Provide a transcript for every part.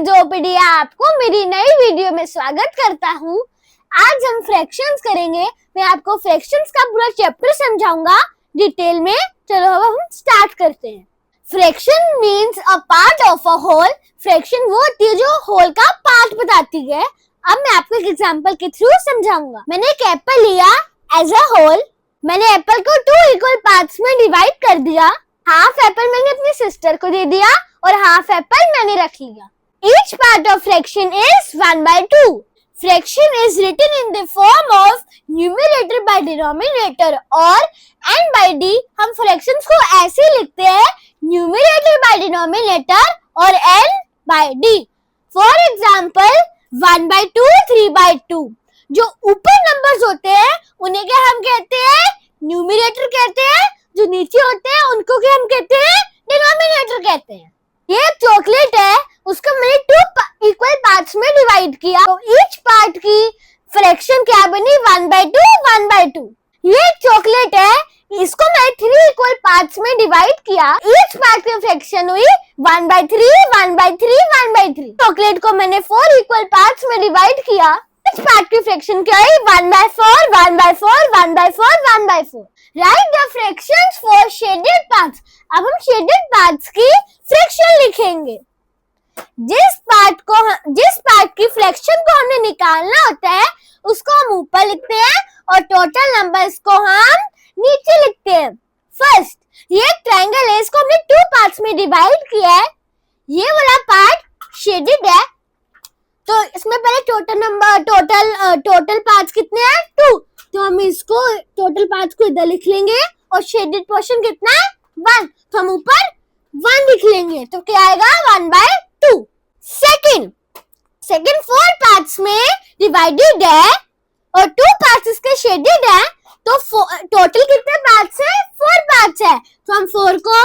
जोपीडिया आपको मेरी नई वीडियो में स्वागत करता हूँ। आज हम फ्रैक्शंस करेंगे। मैं आपको फ्रैक्शंस का पूरा चैप्टर समझाऊंगा डिटेल में। चलो अब हम स्टार्ट करते हैं। Fraction means a part of a whole. Fraction वो होती है जो होल का पार्ट बताती है। अब मैं आपको एक एग्जांपल के थ्रू समझाऊंगा। मैंने एक एप्पल लिया एज अ होल। मैंने एप्पल को 2 इक्वल पार्ट्स में डिवाइड कर दिया। हाफ एप्पल मैंने अपनी सिस्टर को दे दिया और हाफ एप्पल मैंने रख लिया। Each part of fraction is 1/2. Fraction is written in the form of numerator by denominator और n by d। हम fractions को ऐसे लिखते हैं numerator by denominator और n by d। For example 1/2, 3/2। जो ऊपर नंबर्स होते हैं उन्हें क्या हम कहते हैं? न्यूमरेटर कहते हैं। जो नीचे होते हैं उनको क्या हम कहते हैं? डिनोमिनेटर कहते हैं। ये चॉकलेट है, उसको मैंने 2 इक्वल पार्ट्स में डिवाइड किया तो ईच पार्ट की फ्रैक्शन क्या बनी? 1/2, 1/2। ये चॉकलेट है, इसको मैं 3 इक्वल पार्ट्स में डिवाइड किया। ईच पार्ट की फ्रैक्शन हुई 1/3, 1/3, 1/3। चॉकलेट को मैंने 4 इक्वल पार्ट्स में डिवाइड किया। इस पार्ट की फ्रैक्शन क्या है? 1/4, 1/4, 1/4, 1/4। Right the fractions for shaded parts. अब हम शेडेड पार्ट्स की फ्रैक्शन लिखेंगे। जिस पार्ट की फ्रैक्शन को हमें निकालना होता है उसको हम ऊपर लिखते हैं और टोटल नंबर्स को हम नीचे लिखते हैं। फर्स्ट, ये ट्रायंगल है, इसको हमने 2 पार्ट्स में डिवाइड किया है। ये वाला पार्ट शेडेड है तो इसमें पहले टोटल पार्ट्स कितने हैं? 2। तो हम इसको टोटल पार्ट्स को इधर लिख लेंगे और शेडेड पोर्शन कितना है? 1। तो हम ऊपर 1 लिख लेंगे तो क्या आएगा? 1/2। सेकंड 4 पार्ट्स में डिवाइडेड है और 2 पार्ट्स इसके शेडेड है तो टोटल कितने पार्ट्स है? 4 पार्ट्स है। तो हम 4 को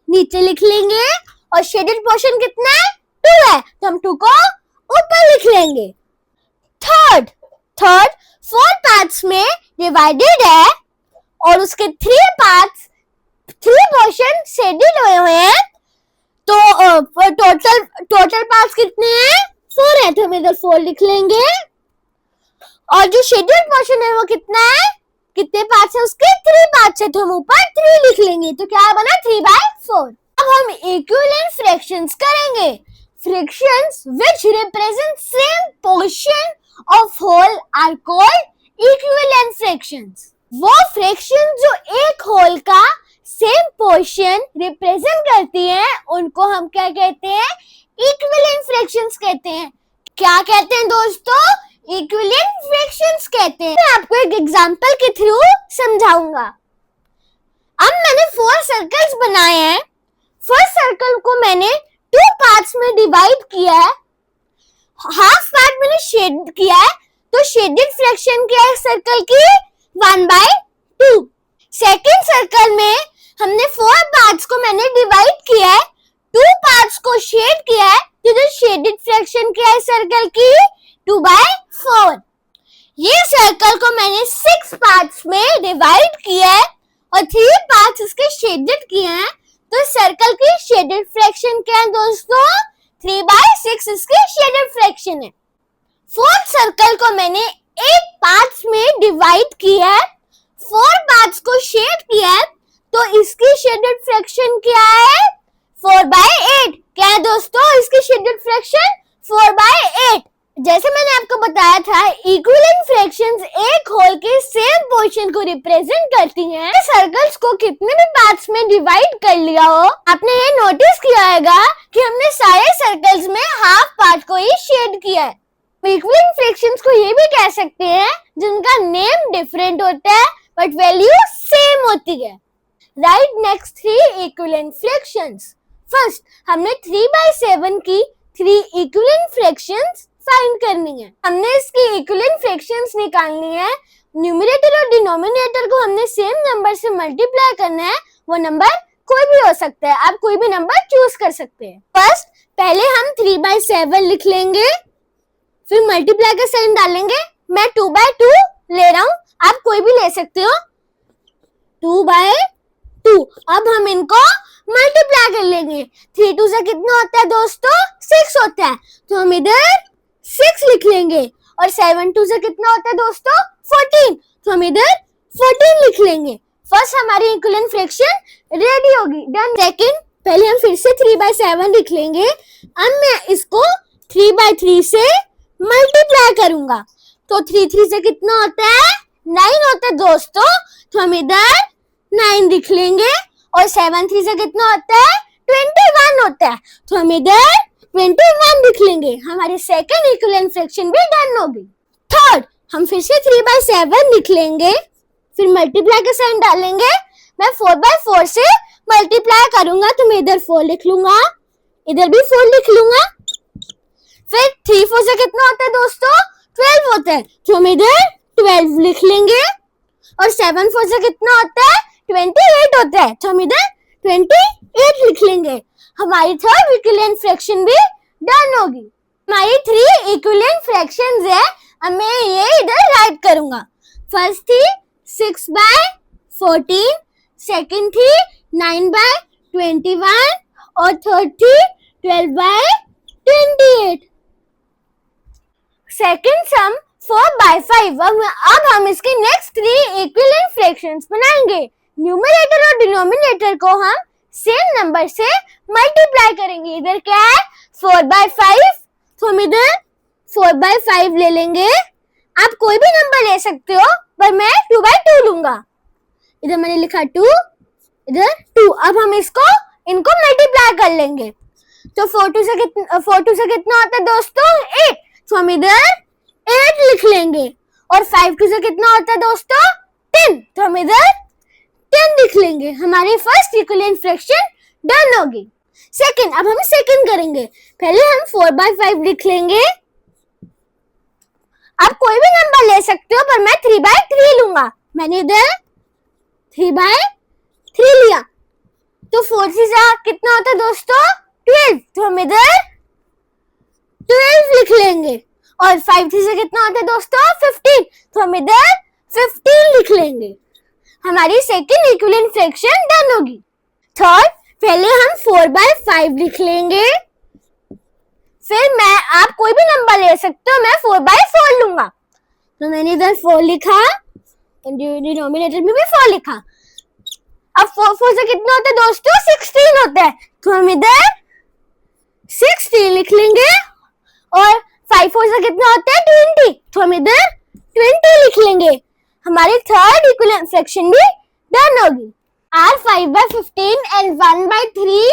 नीचे लिख लेंगे और शेडेड पोर्शन कितना है? 2 है तो हम 2 को ऊपर लिख लेंगे। थर्ड 4 पार्ट्स में डिवाइडेड है और उसके 3 पोर्शन शेडेड हुए हैं तो टोटल पार्ट्स कितने हैं? 4 है तो हम इधर 4 लिख लेंगे और जो शेडेड पोर्शन है वो कितना है? कितने पार्ट्स है उसके? 3 पार्ट्स है तो हम ऊपर 3 लिख लेंगे तो क्या बना? 3/4। अब हम इक्विवेलेंट फ्रैक्शंस करेंगे। Fractions which represent same portion of whole are called equivalent fractions। वो फ्रैक्शन जो एक होल का सेम पोर्शन रिप्रेजेंट करती हैं उनको हम क्या कहते हैं? इक्विवेलेंट फ्रैक्शंस कहते हैं। क्या कहते हैं दोस्तों? इक्विवेलेंट फ्रैक्शंस कहते हैं। मैं आपको एक एग्जांपल के थ्रू समझाऊंगा। अब मैंने 4 सर्कल्स बनाए हैं। फर्स्ट सर्कल को मैंने 2 पार्ट्स में डिवाइड किया है। हाफ पार्ट मैंने शेड किया है तो शेडेड फ्रैक्शन क्या है सर्कल की? 1/2। सेकंड सर्कल में हमने 4 पार्ट्स को मैंने डिवाइड किया है, 2 पार्ट्स को शेड किया है तो शेडेड फ्रैक्शन क्या है सर्कल की? 2/4। ये सर्कल को मैंने 6 पार्ट्स में डिवाइड किया है और 3 पार्ट्स इसके शेडेड किए हैं तो सर्कल की शेडेड फ्रैक्शन क्या है दोस्तों? 3/6 इसकी शेडेड फ्रैक्शन है। फोर्थ सर्कल को मैंने 8 पार्ट्स में डिवाइड किया है, 4 पार्ट्स को शेड किया है तो इसकी शेडेड फ्रैक्शन क्या है? 4/8। क्या है दोस्तों इसकी शेडेड फ्रैक्शन? 4/8। जैसे मैंने आपको बताया था इक्विवेलेंट फ्रैक्शंस एक होल के सेम पोर्शन को रिप्रेजेंट करती हैं। सर्कल्स को कितने भी पार्ट्स में डिवाइड कर लिया हो, आपने ये नोटिस किया होगा कि हमने सारे सर्कल्स में हाफ पार्ट को ही शेड किया है। इक्विवेलेंट फ्रैक्शंस को ये भी कह सकते हैं जिनका नेम डिफरेंट होता है बट वैल्यू सेम होती है। Right next 3 equivalent fractions. First हमने 3/7 की 3 इक्विवेलेंट फ्रैक्शंस फाइंड करनी है। हमने इसकी इक्विवेलेंट फ्रैक्शंस निकालनी है। न्यूमरेटर और डिनोमिनेटर को हमने सेम नंबर से मल्टीप्लाई करना है। वो नंबर कोई भी हो सकता है, आप कोई भी नंबर चूज कर सकते हैं। फर्स्ट पहले हम 3/7 लिख लेंगे, फिर मल्टीप्लाई का साइन डालेंगे। मैं 2/2 ले रहा हूँ, आप कोई भी ले सकते हो। 2/2। अब हम इनको मल्टीप्लाई कर लेंगे। 3 2 से कितना होता है दोस्तों? 6 होता है, तो हम इधर 6 लिख लेंगे। और 7 2 से कितना होता है दोस्तों? 14, तो हम इधर 14 लिख लेंगे। फर्स्ट हमारी इक्विवेलेंट फ्रैक्शन रेडी होगी, डन। सेकंड, पहले हम फिर से 3/7 लिख लेंगे। अब मैं इसको 3/3 से मल्टीप्लाई करूंगा, तो 3 3 से कितना होता है? 9 होता है दोस्तों, तो हम इधर 9 लिख लेंगे। और 7 3 से कितना होता है? 21 होता है, तो हम इधर 21 लिख लेंगे। हमारी सेकंड इक्विवेलेंट फ्रैक्शन भी डन होगी। थर्ड, हम फिर से 3/7 लिख लेंगे, फिर मल्टीप्लाई का साइन डालेंगे। मैं 4/4 से मल्टीप्लाई करूंगा, तो मैं इधर 4 लिख लूंगा, इधर भी 4 लिख लूंगा। फिर 3 4 से कितना होता है दोस्तों? 12 होता है, तो हम इधर 12 लिख लेंगे। और 7 4 से कितना होता है? 28 होता है, तो हम इधर 28 लिख लेंगे। हमारी थर्ड इक्विवेलेंट फ्रैक्शन भी डन होगी। हमारी 3 इक्विवेलेंट फ्रैक्शंस है, अब मैं ये इधर राइट करूंगा। फर्स्ट थी 6/14, सेकंड थी 9/21 और थर्ड थी 12/28। सेकंड सम 4/5। अब हम इसके नेक्स्ट 3 इक्विवेलेंट फ्रैक्शंस बनाएंगे। न्यूमरेटर और डिनोमिनेटर को हम सेम नंबर से मल्टीप्लाई करेंगे। इधर क्या है? 4/5, तो हम इधर 4/5 ले लेंगे। आप कोई भी नंबर ले सकते हो, पर मैं 2/2 लूंगा। इधर मैंने लिखा 2, इधर 2। अब हम इनको मल्टीप्लाई कर लेंगे, तो 4 2 से कितना होता है दोस्तों? 8, तो हम इधर 8 लिख लेंगे। और 5 2 से कितना होता है दोस्तों? 10, तो हम इधर 10 लिख लेंगे। हमारी फर्स्ट इक्विवेलेंट फ्रैक्शन डन होगी। सेकंड, अब हम सेकंड करेंगे। पहले हम 4/5 लिख लेंगे। आप कोई भी नंबर ले सकते हो, पर मैं 3/3 लूंगा। मैंने इधर 3/3 लिया, तो 4 से कितना होता है दोस्तों? 12, तो हम इधर 12 लिख लेंगे। और 5 3 से कितना होता है दोस्तों? 15, तो हम इधर 15 लिख लेंगे। हमारी सेकंड इक्विवेलेंट फ्रैक्शन डन होगी। थर्ड, पहले हम 4/5 लिख लेंगे। फिर आप कोई भी नंबर ले सकते हो, मैं 4/4 लूंगा, तो मैंने इधर 4 लिखा, डिनोमिनेटर में भी 4 लिखा। अब 4 4 से कितना होता है दोस्तों? 16 होता है, तो हम इधर 16 लिख लेंगे। और 5 4 से कितना होता है? 20, तो हम इधर 20 लिख लेंगे। हमारी थर्ड इक्विवेलेंट फ्रैक्शन भी डन होगी। Are 5/15 and 1/3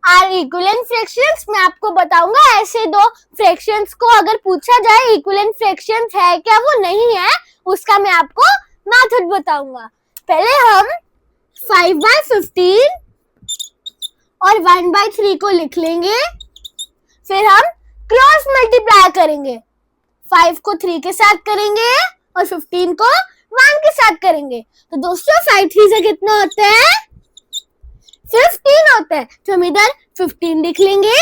are equivalent fractions. मैं आपको बताऊंगा ऐसे दो फ्रैक्शंस को अगर पूछा जाए इक्विवेलेंट फ्रैक्शंस है क्या वो नहीं है, उसका मैं आपको मेथड बताऊंगा। पहले हम 5/15 और 1/3 को लिख लेंगे। फिर हम क्रॉस मल्टीप्लाई करेंगे। 5 को 3 के साथ करेंगे और 15 को 1 के साथ करेंगे। तो दोस्तों 5 3 से कितना होता है? 15 होता है, तो हम इधर 15 लिख लेंगे।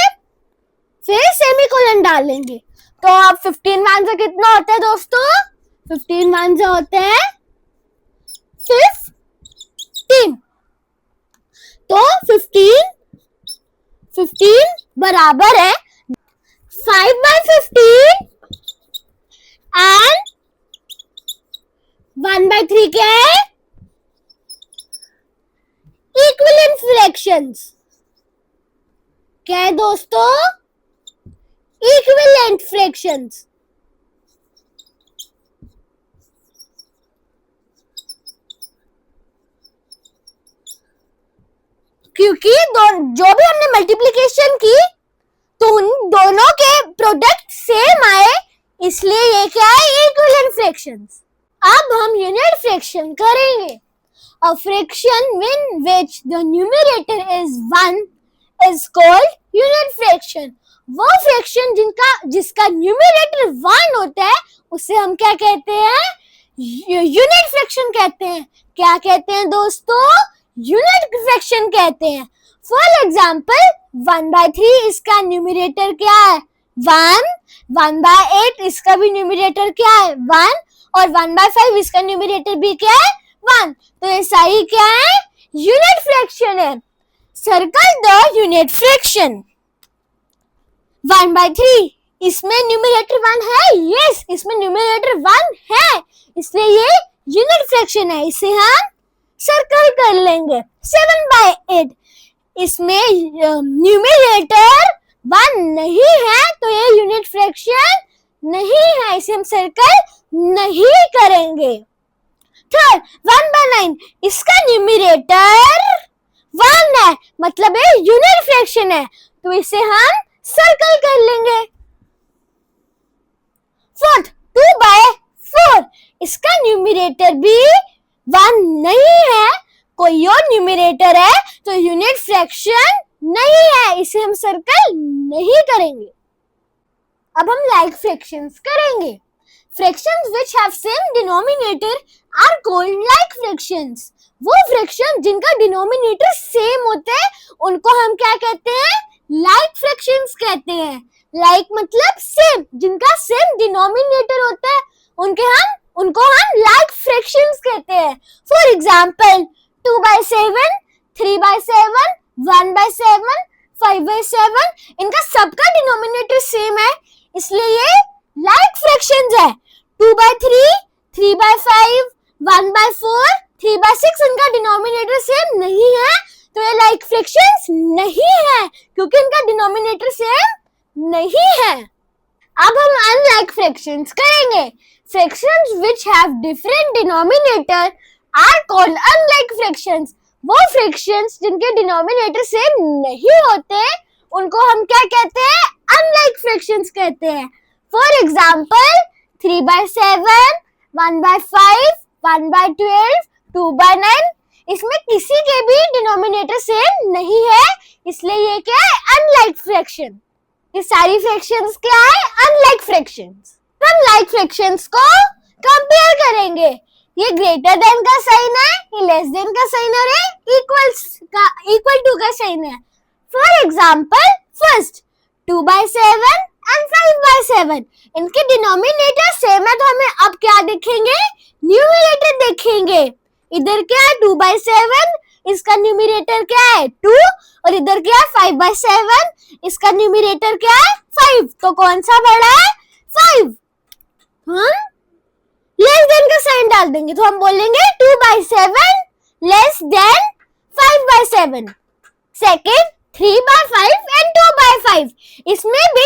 फिर सेमीकोलन डाल लेंगे। तो अब 15 1 से कितना होता है दोस्तों? 15 1 से होता है 15। तो 15 बराबर है 5/15 एंड 1/3 क्या है? Equivalent fractions. क्या है दोस्तों? Equivalent fractions. क्योंकि जो भी हमने मल्टीप्लिकेशन की तो उन दोनों के प्रोडक्ट सेम आए, इसलिए ये क्या है? Equivalent fractions. अब हम यूनिट फ्रैक्शन करेंगे। A fraction in which the numerator is 1 is called unit fraction. वो फ्रैक्शन जिसका न्यूमरेटर 1 होता है उसे हम क्या कहते हैं? यूनिट फ्रैक्शन कहते हैं। क्या कहते हैं दोस्तों? यूनिट फ्रैक्शन कहते हैं। फॉर एग्जाम्पल 1/3 इसका न्यूमरेटर क्या है? 1। 1/8 इसका भी न्यूमरेटर क्या है? 1। और 1/5 इसका न्यूमरेटर भी क्या है? 1। तो ये सारी क्या है? यूनिट फ्रैक्शन है। Circle the unit fraction. 1/3 इसमें न्यूमरेटर 1 है, यस इसमें न्यूमरेटर 1 है, इसलिए ये यूनिट फ्रैक्शन है, इसे हम सर्कल कर लेंगे। 7/8 इसमें न्यूमरेटर 1 नहीं है, तो ये यूनिट फ्रैक्शन नहीं है, इसे हम सर्कल नहीं करेंगे। थर्ड 1/9 इसका न्यूमरेटर 1 है, मतलब ये यूनिट फ्रैक्शन है, तो इसे हम सर्कल कर लेंगे। फोर्थ 2/4 इसका न्यूमरेटर भी 1 नहीं है, कोई और न्यूमरेटर है, तो यूनिट फ्रैक्शन नहीं है, इसे हम सर्कल नहीं करेंगे। अब हम लाइक फ्रैक्शंस करेंगे। Fractions which have same denominator are called like fractions. वो फ्रैक्शन जिनका डिनोमिनेटर सेम होता है उनको हम क्या कहते हैं? लाइक फ्रैक्शंस कहते हैं। लाइक मतलब सेम, जिनका सेम डिनोमिनेटर होता है उनको हम लाइक फ्रैक्शंस कहते हैं। फॉर एग्जांपल 2/7, 3/7, 1/7, 5/7 इनका सबका डिनोमिनेटर सेम है, इसलिए ये लाइक फ्रैक्शंस है। 2/3, 3/5, 1/4, 3/6 इनका डिनोमिनेटर सेम नहीं है, तो ये लाइक फ्रैक्शंस नहीं है, क्योंकि इनका डिनोमिनेटर सेम नहीं है। अब हम अनलाइक फ्रैक्शंस करेंगे। Fractions which have different denominator are called unlike fractions. वो फ्रैक्शंस जिनके डिनोमिनेटर सेम नहीं होते उनको हम क्या कहते हैं? अनलाइक फ्रैक्शंस कहते हैं। फॉर एग्जांपल 3/7, 1/5, 1/12, 2/9 इसमें किसी के भी डिनोमिनेटर सेम नहीं है, इसलिए ये क्या है? Unlike fraction. ये सारी फ्रैक्शंस क्या है? Unlike fractions. हम लाइक फ्रैक्शंस को कंपेयर करेंगे। ये ग्रेटर देन का साइन है, ये लेस देन का साइन है, और ये इक्वल टू का साइन है। फॉर एग्जांपल फर्स्ट 2/7 एंड 5/7 इनके डिनोमिनेटर सेम है, तो हमें अब क्या देखेंगे? न्यूमरेटर देखेंगे। इधर क्या है? 2/7 इसका न्यूमरेटर क्या है? 2, और इधर क्या है? 5/7 इसका न्यूमरेटर क्या है? 5, तो कौन सा बड़ा है? 5। हम लेस देन का साइन डाल देंगे, तो हम बोलेंगे 2/7 लेस देन 5/7। सेकेंड 3/5 एंड 2/5 इसमें भी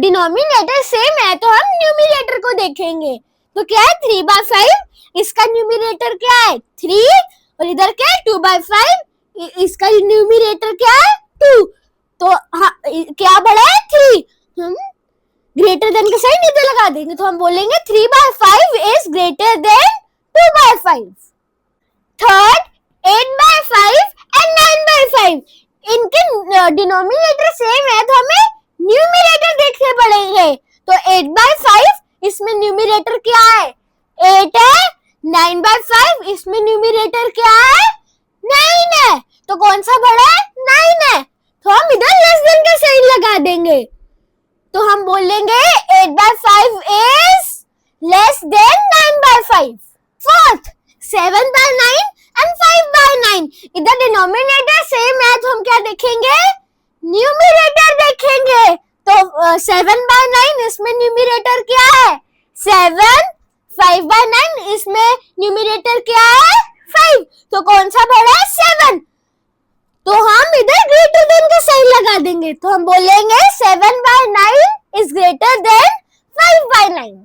डिनोमिनेटर सेम है, तो हम न्यूमरेटर को देखेंगे। तो क्या है? 3/5 इसका न्यूमरेटर क्या है? 3, और इधर क्या है? 2/5 इसका न्यूमरेटर क्या है? 2, तो क्या बड़ा है? 3। हम ग्रेटर देन का साइन इधर लगा देंगे, तो हम बोलेंगे 3/5 is greater than 2/5। Third 8/5 and 9/5 इनके डिनोमिनेटर सेम है, तो हमें न्यूमरेटर देखने पड़ेंगे। तो 8/5 इसमें न्यूमरेटर क्या है? 8 है। 9/5 इसमें न्यूमरेटर क्या है? 9 है, तो कौन सा बड़ा है? 9 है, तो हम इधर लेस देन का साइन लगा देंगे, तो हम बोलेंगे 8/5 is less than 9/5। Fourth 7/9 and 5/9 इधर डिनोमिनेटर सेम है, तो हम क्या देखेंगे? न्यूमरेटर देखेंगे। तो 7/9 इसमें न्यूमरेटर क्या है? 7। 5/9 इसमें न्यूमरेटर क्या है? 5, तो कौन सा बड़ा है? 7, तो हम इधर ग्रेटर देन का साइन लगा देंगे, तो हम बोलेंगे 7/9 is greater than 5/9।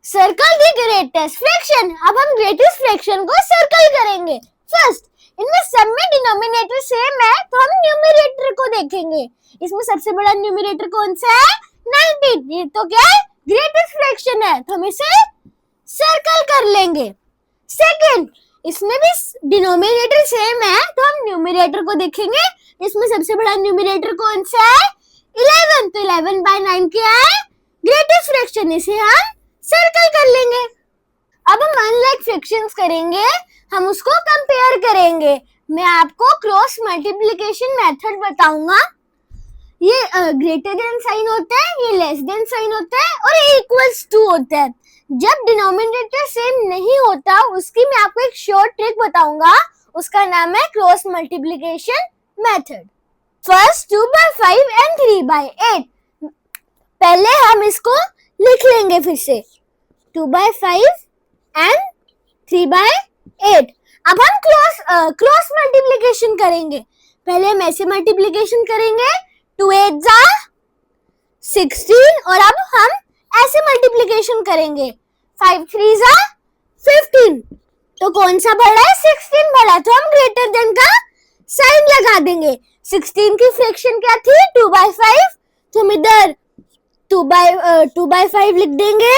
Circle the greatest fraction. अब हम ग्रेटेस्ट फ्रैक्शन को सर्कल करेंगे। फर्स्ट इनमें सब में डिनोमिनेटर सेम है, तो हम न्यूमरेटर को देखेंगे। इसमें सबसे बड़ा न्यूमरेटर कौन सा है? 19। ये तो क्या है? ग्रेटेस्ट फ्रैक्शन है, तो हम इसे सर्कल कर लेंगे। सेकंड इसमें भी डिनोमिनेटर सेम है, तो हम न्यूमरेटर को देखेंगे। इसमें सबसे बड़ा न्यूमरेटर कौन सा है? 11, तो 11/9 क्या है? ग्रेटेस्ट फ्रैक्शन, इसे हम सर्कल कर लेंगे। अब हम अनलाइक फ्रैक्शंस करेंगे, हम उसको कंपेयर करेंगे। मैं आपको क्रॉस मल्टीप्लिकेशन मेथड बताऊंगा। ये ग्रेटर देन साइन होता है, ये लेस देन साइन होता है, और ये इक्वल्स टू होता है। जब डिनोमिनेटर सेम नहीं होता उसकी मैं आपको एक शॉर्ट ट्रिक बताऊंगा, उसका नाम है cross multiplication method. First 2 by 5 and 3 by 8। पहले हम इसको लिख लेंगे फिर से 2 by 5 and 3 by 8। अब हम क्रॉस मल्टीप्लिकेशन करेंगे। पहले हम ऐसे मल्टीप्लिकेशन करेंगे 2 8 जा 16 और अब हम ऐसे मल्टीप्लिकेशन करेंगे 5 3 जा 15। तो कौन सा बड़ा है? 16 बड़ा है, तो हम ग्रेटर देन का साइन लगा देंगे। 16 की फ्रैक्शन क्या थी? 2 by 5, तो हम इधर 2 by 5 लिख देंगे।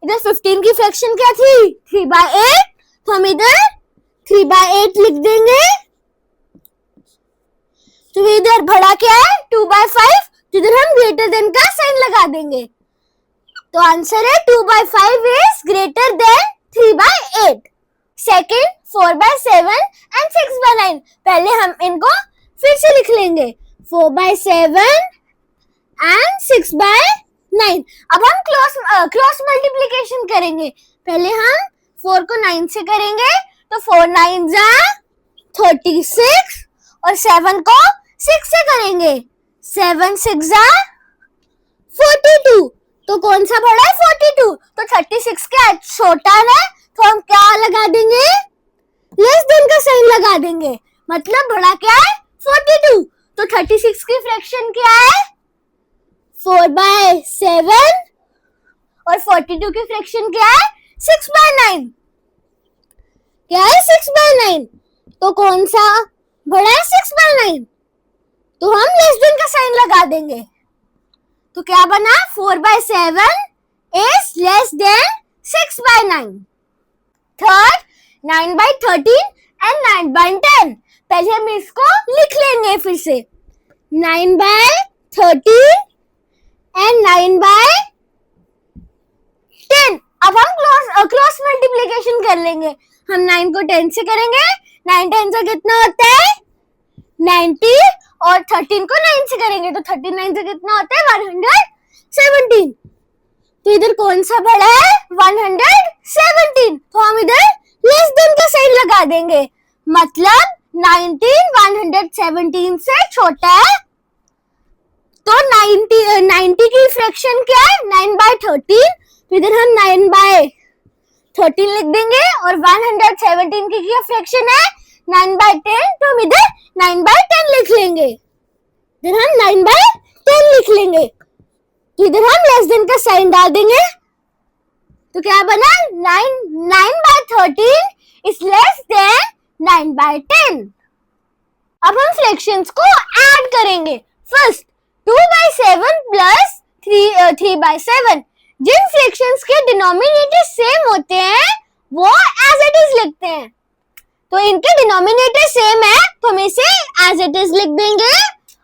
इधर 15 की फ्रैक्शन क्या थी? 3 by 8, तो हम इधर 3 by 8 लिख देंगे। तो इधर बड़ा क्या है? 2 by 5, तो इधर हम ग्रेटर देन का साइन लगा देंगे। तो आंसर है 2 by 5 is greater than 3 by 8। Second 4 by 7 and 6 by 9। पहले हम इनको फिर से लिख लेंगे 4 by 7 and 6 by 9। अब हम क्रॉस मल्टीप्लिकेशन करेंगे। पहले हम 4 को 9 से करेंगे, तो 4 9 जा 36 और 7 को 6 से करेंगे 7 6 जा 42। तो कौन सा बड़ा है? 42। तो 36 क्या छोटा है, तो हम क्या लगा देंगे? लेस देन का साइन लगा देंगे। मतलब बड़ा क्या है? 42। तो 36 की फ्रैक्शन क्या है? 4 by 7 और 42 की फ्रैक्शन क्या है? 6 by 9। क्या है? 6 by 9। तो कौन सा बड़ा है? 6 by 9। तो हम लेस देन का साइन लगा देंगे। तो क्या बना? 4 by 7 is less than 6 by 9। Third 9 by 13 and 9 by 10। पहले हम इसको लिख लेंगे फिर से 9 by 13 and 9 by 10। अब हम क्रॉस मल्टीप्लिकेशन कर लेंगे। हम 9 को 10 से करेंगे, 9 10 से कितना होता है? 90 और 13 को 9 से करेंगे, तो 39 से कितना होता है? 117। तो इधर कौन सा बड़ा है? 117। तो हम इधर लेस देन का साइन लगा देंगे। मतलब 19 117 से छोटा है। तो 90 की फ्रैक्शन क्या है? 9 by 13। तो इधर हम 9 by 13 लिख देंगे और 117 की क्या फ्रैक्शन है? 9 by 10। तो हम इधर 9 by 10 लिख लेंगे। इधर हम 9 by 10 लिख लेंगे। तो इधर हम लेस देन का साइन डाल देंगे। तो क्या बना? 9 by 13 is less than 9 by 10। अब हम फ्रैक्शंस को ऐड करेंगे। First 2 by 7 plus 3 by 7। जिन फ्रैक्शंस के डिनोमिनेटर सेम होते हैं वो एज इट इज लिखते हैं। तो इनके डिनोमिनेटर सेम है, तो हम इसे एज इट इज लिख देंगे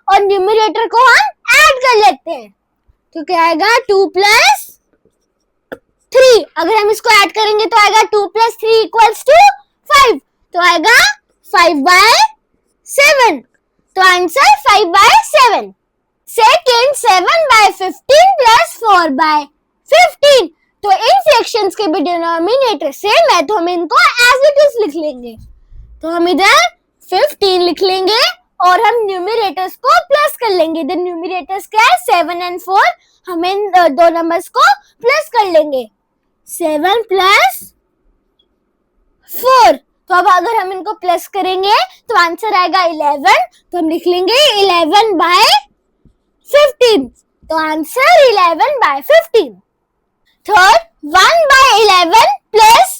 और न्यूमरेटर को हम ऐड कर लेते हैं। तो क्या आएगा? 2 plus 3। अगर हम इसको ऐड करेंगे तो आएगा 2 plus 3 equals to 5। तो आएगा 5 by 7। तो answer 5 by 7। Second 7 by 15 plus 4 by 15। तो इन फ्रैक्शंस के भी डिनोमिनेटर सेम है, तो हम इनको एज इट इज लिख लेंगे। तो हम इधर 15 लिख लेंगे और हम न्यूमरेटर्स को प्लस कर लेंगे। इधर न्यूमरेटर्स क्या है? 7 and 4। हम इन दो नंबर्स को प्लस कर लेंगे। 7 plus 4। तो अब अगर हम इनको प्लस करेंगे तो आंसर आएगा 11। तो हम लिख लेंगे 11 by 15। तो answer 11 by 15। Third 1 by 11 plus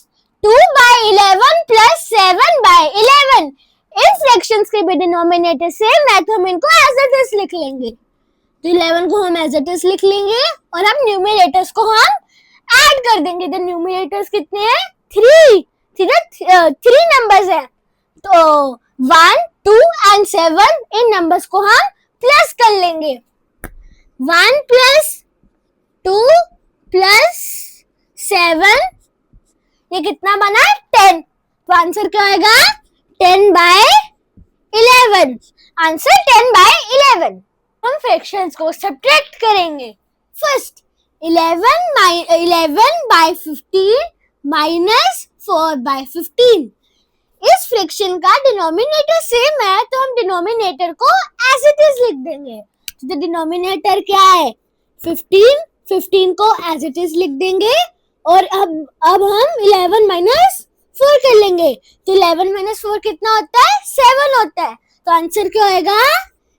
2 by 11 plus 7 by 11। In fractions के भी डिनोमिनेटर सेम है, तो हम इनको एज इट इज लिख लेंगे। तो 11 को हम एज इट इज लिख लेंगे और हम न्यूमरेटर्स को हम ऐड कर देंगे। तो न्यूमरेटर्स कितने हैं? 3। 3 नंबर्स हैं, तो 1 2 and 7 इन नंबर्स को हम प्लस कर लेंगे। 1 plus 2 plus 7 ये कितना बना? 10। तो आंसर क्या आएगा? 10 by 11। Answer 10 by 11। हम फ्रैक्शंस को सब्ट्रैक्ट करेंगे। First 11 by 15 minus 4 by 15। इस फ्रैक्शन का डिनोमिनेटर सेम है तो हम डिनोमिनेटर को एज इट इज लिख देंगे। तो डिनोमिनेटर क्या है 15, 15 को एज इट इज लिख देंगे और अब हम 11 माइनस 4 कर लेंगे। तो 11 माइनस 4 कितना होता है 7 होता है। तो आंसर क्या होएगा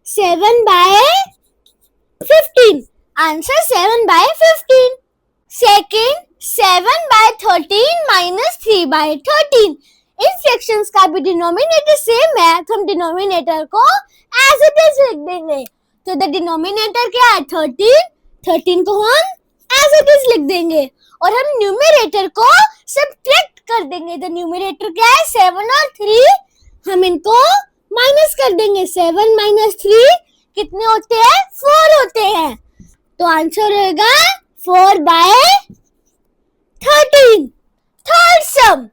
7/15। आंसर 7/15। Second 7/13 minus 3/13। इन फ्रैक्शंस का भी डिनोमिनेटर सेम है तो हम डिनोमिनेटर को एज इट इज लिख देंगे। तो द डिनोमिनेटर क्या है 13, 13 को हम एज इट इज लिख देंगे और हम न्यूमरेटर को सब्ट्रैक्ट कर देंगे। द न्यूमरेटर क्या है 7 और 3, हम इनको माइनस कर देंगे। 7 माइनस 3 कितने होते हैं 4 होते हैं। तो आंसर होगा 4/13। थर्ड सम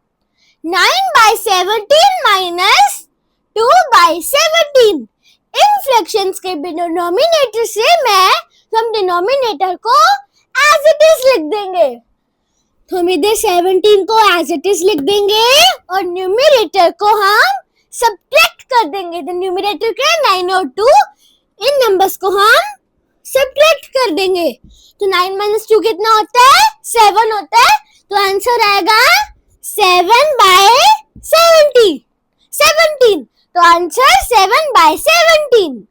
9/17 माइनस 2/17। इन फ्रैक्शंस के डिनोमिनेटर सेम है तो हम डिनोमिनेटर को एज इट इज लिख देंगे। तो हम इधर 17 को एज इट इज लिख देंगे और न्यूमरेटर को हम सब्ट्रैक्ट कर देंगे। तो न्यूमरेटर क्या है 9 और 2, इन नंबर्स को हम सब्ट्रैक्ट कर देंगे। तो 9 माइनस 2 कितना होता है 7 होता है। तो आंसर आएगा 7/17। तो आंसर 7/17।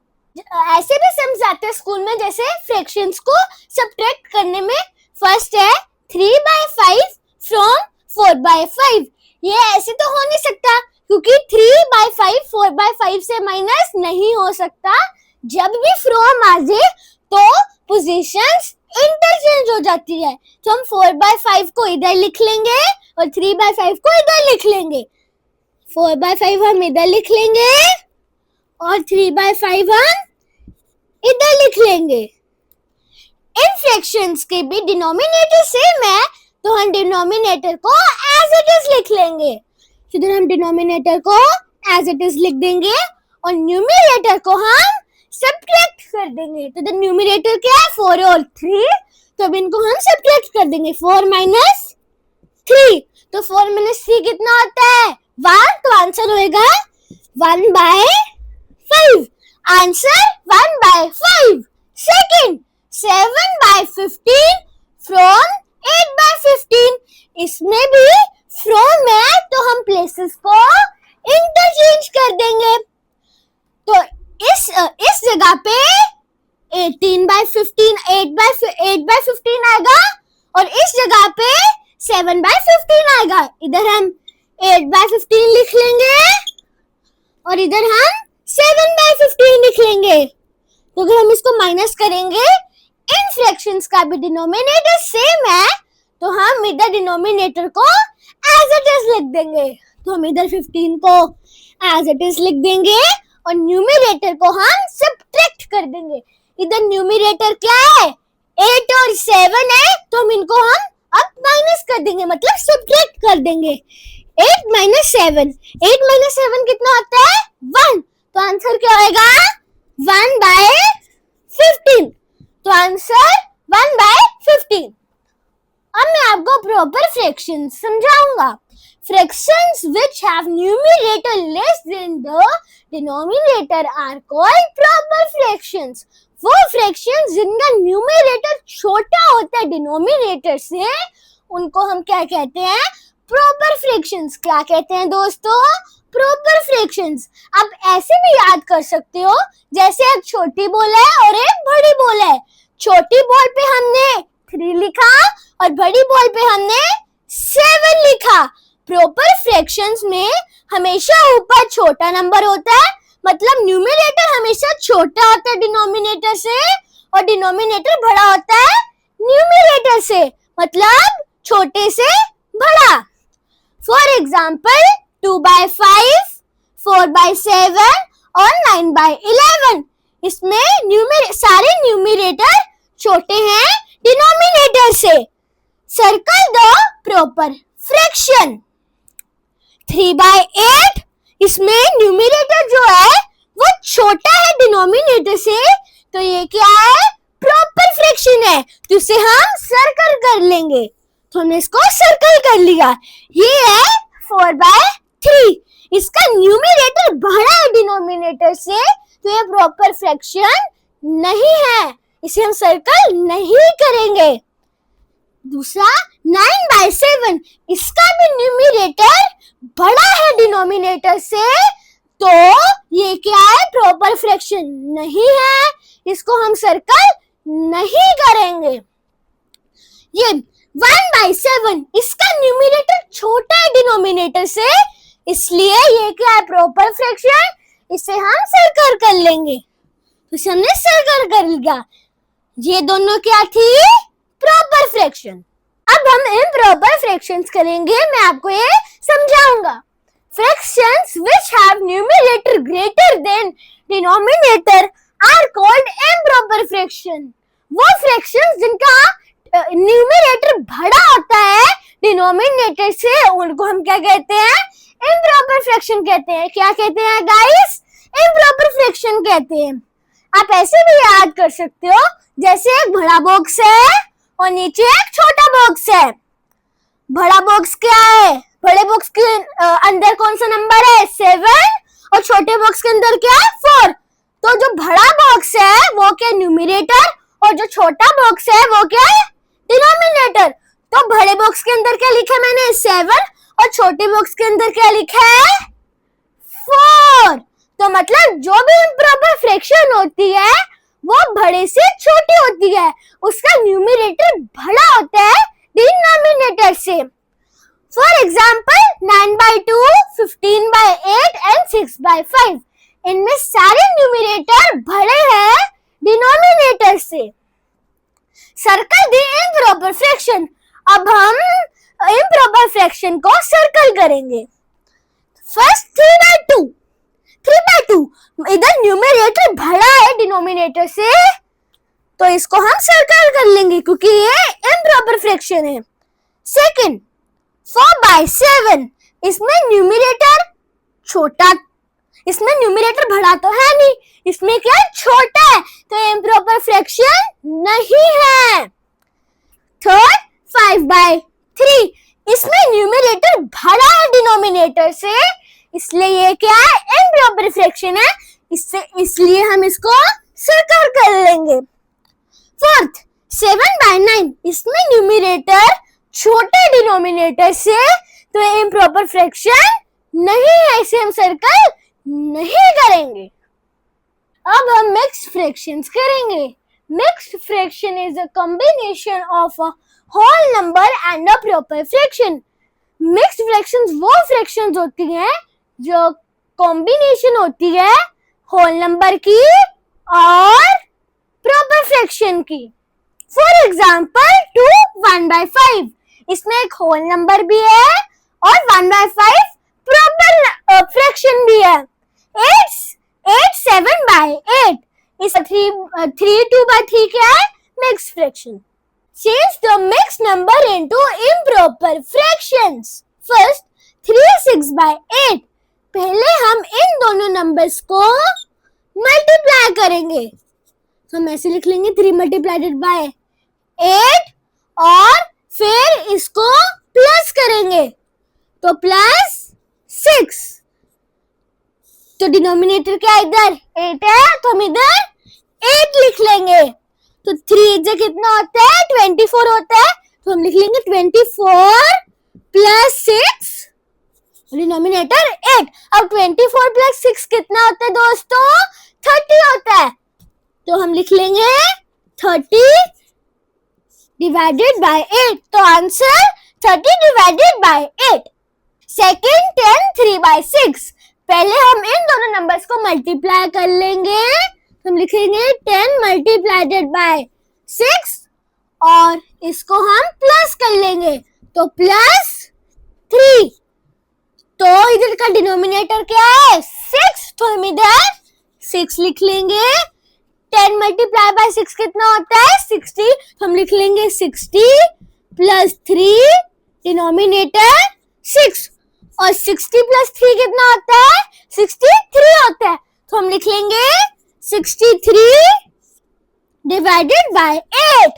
ऐसे भी समझाते हैं स्कूल में, जैसे फ्रैक्शंस को सब्ट्रैक्ट करने में फर्स्ट है 3/5 फ्रॉम 4/5। ये ऐसे तो हो नहीं सकता क्योंकि 3/5 4/5 से माइनस नहीं हो सकता। जब भी फ्रॉम आ जाए तो पोजीशंस इंटरचेंज हो जाती है। तो हम 4/5 को इधर लिख लेंगे और 3/5 को इधर लिख लेंगे। 4/5 हम इधर लिख लेंगे और 3/5 हम इधर लिख लेंगे। इन फ्रैक्शंस के भी डिनोमिनेटर सेम है तो हम डिनोमिनेटर को एज इट इज लिख लेंगे। इधर हम डिनोमिनेटर को एज इट इज लिख देंगे और न्यूमरेटर को हम सब्ट्रैक्ट कर देंगे। तो द न्यूमरेटर क्या है 4 और 3, तो अब इनको हम सब्ट्रैक्ट कर देंगे। 4 माइनस 3, तो 4 माइनस 3 कितना होता है 1। तो आंसर होएगा 1/5। आंसर 1/5। Second 7/15 from 8/15। इसमें भी फ्रॉम है तो हम प्लेसेस को इंटरचेंज कर देंगे। तो इस जगह पे 18/15 8/15 आएगा और इस जगह पे 7/15 आएगा। इधर हम 8/15 लिख लेंगे और इधर हम 7/15 लिख लेंगे। तो अगर हम इसको माइनस करेंगे, इन फ्रैक्शंस का भी डिनोमिनेटर सेम है तो हम इधर डिनोमिनेटर को एज इट इज लिख देंगे। तो हम इधर 15 को एज इट इज लिख देंगे और न्यूमरेटर को हम सब्ट्रैक्ट कर देंगे। इधर न्यूमरेटर क्या है 8 और 7 है तो हम इनको हम अब माइनस कर देंगे, मतलब सब्ट्रैक्ट कर देंगे। 8 माइनस 7 कितना होता है 1। तो आंसर क्या होगा 1/15। तो आंसर 1/15। अब मैं आपको प्रॉपर फ्रैक्शंस समझाऊंगा। Fractions which have numerator less than the denominator are called proper fractions. वो fractions जिनका न्यूमरेटर छोटा होता है डिनोमिनेटर से, उनको हम क्या कहते हैं प्रॉपर फ्रैक्शंस। क्या कहते हैं दोस्तों प्रॉपर फ्रैक्शंस। आप ऐसे भी याद कर सकते हो, जैसे एक छोटी बॉल है और एक बड़ी बॉल है। छोटी बॉल पे हमने 3 लिखा और बड़ी बॉल पे हमने 7 लिखा। प्रॉपर फ्रैक्शंस में हमेशा ऊपर छोटा नंबर होता है, मतलब न्यूमरेटर हमेशा छोटा होता है डिनोमिनेटर से और डिनोमिनेटर बड़ा होता है न्यूमरेटर से, मतलब छोटे से बड़ा। फॉर एग्जाम्पल 2/5, 4/7 और 9/11। इसमें सारे न्यूमरेटर छोटे हैं डिनोमिनेटर से। Circle the proper fraction. 3/8, इसमें न्यूमरेटर जो है वो छोटा है डिनोमिनेटर से, तो ये क्या है प्रॉपर फ्रैक्शन है, तो इसे हम सर्कल कर लेंगे। तो हमने इसको सर्कल कर लिया। ये है 4/3। इसका न्यूमरेटर बड़ा है डिनोमिनेटर से, तो ये प्रॉपर फ्रैक्शन नहीं है, इसे हम सर्कल नहीं करेंगे। दूसरा 9/7, इसका भी न्यूमरेटर बड़ा है डिनोमिनेटर से, तो ये क्या है, प्रॉपर फ्रैक्शन नहीं है, इसको हम सर्कल नहीं करेंगे। ये 1/7, इसका न्यूमरेटर छोटा है डिनोमिनेटर से, इसलिए ये क्या है, प्रॉपर फ्रैक्शन, इसे हम सर्कल कर लेंगे। तो इसे हमने सर्कल कर लिया। ये दोनों क्या थी, प्रॉपर फ्रैक्शन। अब हम इम्प्रॉपर फ्रैक्शंस करेंगे, मैं आपको ये समझाऊंगा। Fractions which have numerator greater than denominator are called improper fraction. वो fractions जिनका न्यूमरेटर बड़ा होता है डिनोमिनेटर से, उनको हम क्या कहते हैं, इम्प्रॉपर फ्रैक्शन कहते हैं। क्या कहते हैं गाइस, इम्प्रॉपर फ्रैक्शन कहते हैं। आप ऐसे भी याद कर सकते हो, जैसे एक बड़ा बॉक्स है और नीचे एक छोटा बॉक्स है। बड़ा बॉक्स क्या है, बड़े बॉक्स के अंदर कौन सा नंबर है, 7, और छोटे बॉक्स के अंदर क्या है, 4। तो जो बड़ा बॉक्स है वो क्या, न्यूमरेटर, और जो छोटा बॉक्स है वो क्या है, डिनोमिनेटर। तो बड़े बॉक्स के अंदर क्या लिखा है मैंने, 7, और छोटे बॉक्स के अंदर क्या लिखा है, 4। तो मतलब जो भी इम्प्रॉपर फ्रैक्शन होती है वो बड़े से छोटी होती है, उसका न्यूमरेटर बड़ा होता है डिनोमिनेटर से। For example, 9/2, 15/8 and 6/5, इनमें सारे न्यूमरेटर बड़े हैं डिनोमिनेटर से। सर्कल दी इम्प्रॉपर फ्रैक्शन। अब हम इम्प्रॉपर फ्रैक्शन को सर्कल करेंगे। फर्स्ट 3/2, 3/2, इधर न्यूमरेटर बड़ा है डिनोमिनेटर से, तो इसको हम सर्कल कर लेंगे क्योंकि ये इम्प्रॉपर फ्रैक्शन है। सेकंड 4/7, इसमें न्यूमरेटर छोटा, इसमें न्यूमरेटर बड़ा तो है नहीं, इसमें क्या छोटा है, तो इम्प्रॉपर फ्रैक्शन नहीं है। थर्ड 5/3, इसमें न्यूमरेटर बड़ा है डिनोमिनेटर से, इसलिए ये क्या है, इम्प्रॉपर फ्रैक्शन है, इसलिए हम इसको सर्कल कर लेंगे। फोर्थ 7/9, इसमें न्यूमरेटर छोटे डिनोमिनेटर से, तो इम्प्रॉपर फ्रैक्शन नहीं है, इसे हम सर्कल नहीं करेंगे। अब हम मिक्स्ड फ्रैक्शंस करेंगे। Mixed fraction is a combination of a whole number and a proper fraction. Mixed fractions वो फ्रैक्शंस होती हैं जो कॉम्बिनेशन होती है होल नंबर की और प्रॉपर फ्रैक्शन की। फॉर एग्जाम्पल 2 1/5, इसमें एक होल नंबर भी है और 1/5 प्रॉपर फ्रैक्शन भी है। 8 7/8, इस 3 2/3 क्या है, mixed fraction. Change the mixed number into improper fractions. First 3 6/8, पहले हम इन दोनों नंबर्स को मल्टीप्लाई करेंगे, तो हम ऐसे लिख लेंगे 3 × 8 और फिर इसको प्लस करेंगे, तो +6। तो डिनोमिनेटर क्या इधर 8 है, तो हम इधर 8 लिख लेंगे। तो 3 से कितना होता है, 24 होता है, तो हम लिख लेंगे 24 + 6, डिनोमिनेटर 8। अब 24 + 6 कितना होता है दोस्तों, 30 होता है, तो हम लिख लेंगे 30 divided by 8, तो आंसर 30 divided by 8। सेकेंड 10 3/6, पहले हम इन दोनों नंबर्स को मल्टीप्लाई कर लेंगे, हम लिखेंगे 10 multiplied by 6 और इसको हम प्लस कर लेंगे, तो +3। तो इधर का डिनोमिनेटर क्या है 6, तो हम इधर 6 लिख लेंगे। 10 × 6 कितना होता है 60, तो हम लिख लेंगे 60 + 3, डिनोमिनेटर 6, और 60 + 3 कितना होता है 63 होता है, तो हम लिख लेंगे 63 divided by 8,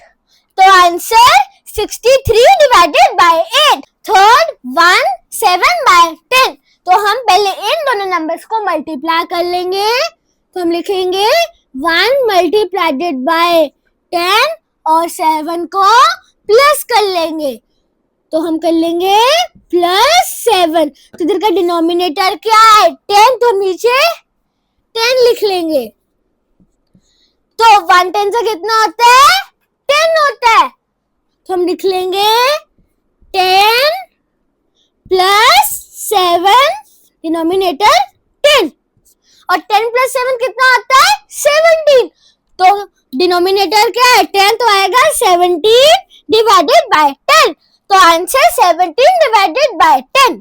तो आंसर 63 divided by 8। थर्ड 1 7/10, तो तो हम पहले इन दोनों नंबर्स को मल्टीप्लाई कर लेंगे। तो हम लिखेंगे 1 मल्टीप्लाइडेड बाय 10 और 7 को प्लस कर लेंगे। तो हम कर लेंगे +7। तो इधर का डिनोमिनेटर क्या है 10, तो नीचे 10 लिख लेंगे। तो 1 10 से कितना होता है 10 होता है। तो हम लिख लेंगे 10 + 7 डिनोमिनेटर 10 और 10 + 7 कितना आता है 17। तो डिनोमिनेटर क्या है 10, तो आएगा 17 डिवाइडेड बाय 10। तो आंसर 17 डिवाइडेड बाय 10।